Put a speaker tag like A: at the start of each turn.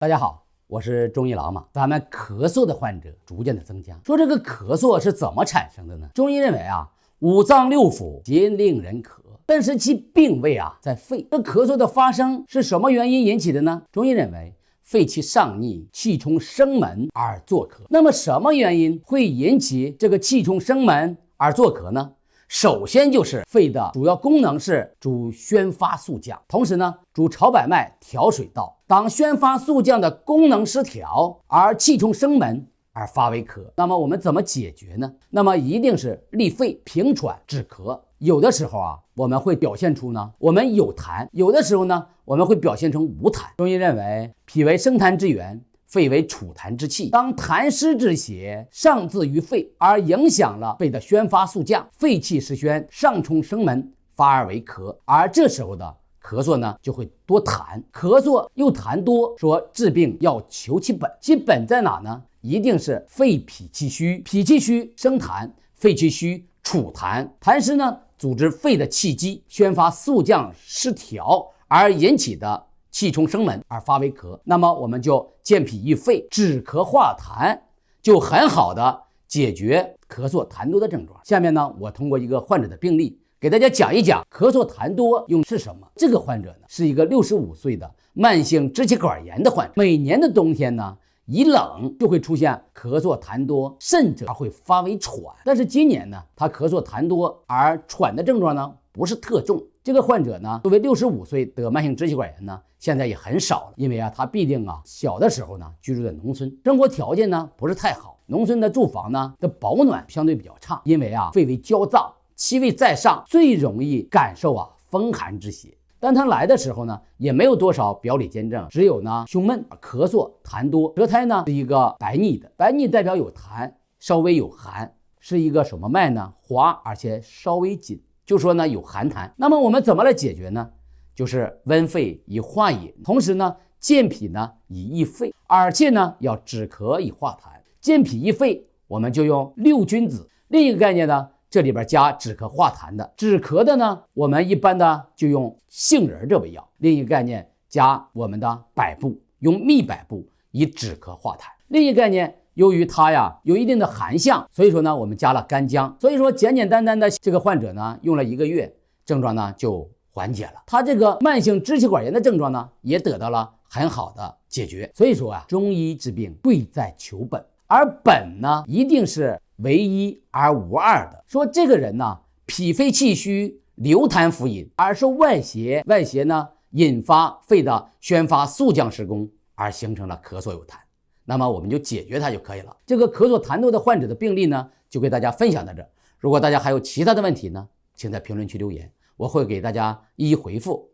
A: 大家好，我是中医老马。咱们咳嗽的患者逐渐的增加，说这个咳嗽是怎么产生的呢？中医认为五脏六腑皆令人咳，但是其病位在肺。这咳嗽的发生是什么原因引起的呢？中医认为肺气上逆，气冲生门而作咳。那么什么原因会引起这个气冲生门而作咳呢？首先就是肺的主要功能是主宣发速降，同时呢主朝百脉调水道。当宣发速降的功能失调而气冲生门而发为咳，那么我们怎么解决呢？那么一定是利肺平喘止咳。有的时候我们会表现出我们有痰，有的时候呢我们会表现成无痰。中医认为脾为生痰之源，肺为储痰之器，当痰湿之邪上自于肺，而影响了肺的宣发速降，肺气失宣，上冲生门，发而为咳。而这时候的咳嗽呢就会多痰，咳嗽又痰多，说治病要求其本，其本在哪呢？一定是肺脾气虚，脾气虚生痰，肺气虚储痰，痰湿呢组织肺的气机，宣发速降失调而引起的气冲生门而发为咳。那么我们就健脾益肺，止咳化痰，就很好的解决咳嗽痰多的症状。下面呢我通过一个患者的病例给大家讲一讲咳嗽痰多用是什么。这个患者呢是一个65岁的慢性支气管炎的患者，每年的冬天呢一冷就会出现咳嗽痰多，甚至会发为喘。但是今年呢他咳嗽痰多而喘的症状呢不是特重。这个患者呢作为65岁得慢性支气管炎呢现在也很少了，因为他必定小的时候呢居住在农村，生活条件呢不是太好，农村的住房呢的保暖相对比较差，因为肺为焦脏，气味在上，最容易感受风寒之邪。但他来的时候呢也没有多少表里见证，只有胸闷、咳嗽、痰多，舌苔呢是一个白腻的，白腻代表有痰，稍微有寒，是一个什么脉呢？滑而且稍微紧，就说呢有寒痰。那么我们怎么来解决呢？就是温肺以化饮，同时呢健脾呢以益肺，而且呢要止咳以化痰。健脾益肺我们就用六君子，另一个概念呢这里边加止咳化痰的。止咳的呢我们一般的就用杏仁这味药，另一个概念加我们的百部，用蜜百部以止咳化痰。另一个概念由于它有一定的寒象，所以说呢我们加了干姜。所以说简简单单的这个患者呢用了1个月，症状呢就缓解了，他这个慢性支气管炎的症状呢也得到了很好的解决。所以说中医治病贵在求本，而本呢一定是唯一而无二的。说这个人呢脾肺气虚，流痰浮饮，而受外邪呢引发肺的宣发速降失功，而形成了咳嗽有痰，那么我们就解决它就可以了。这个咳嗽痰多的患者的病例呢就给大家分享到这。如果大家还有其他的问题呢，请在评论区留言，我会给大家一一回复。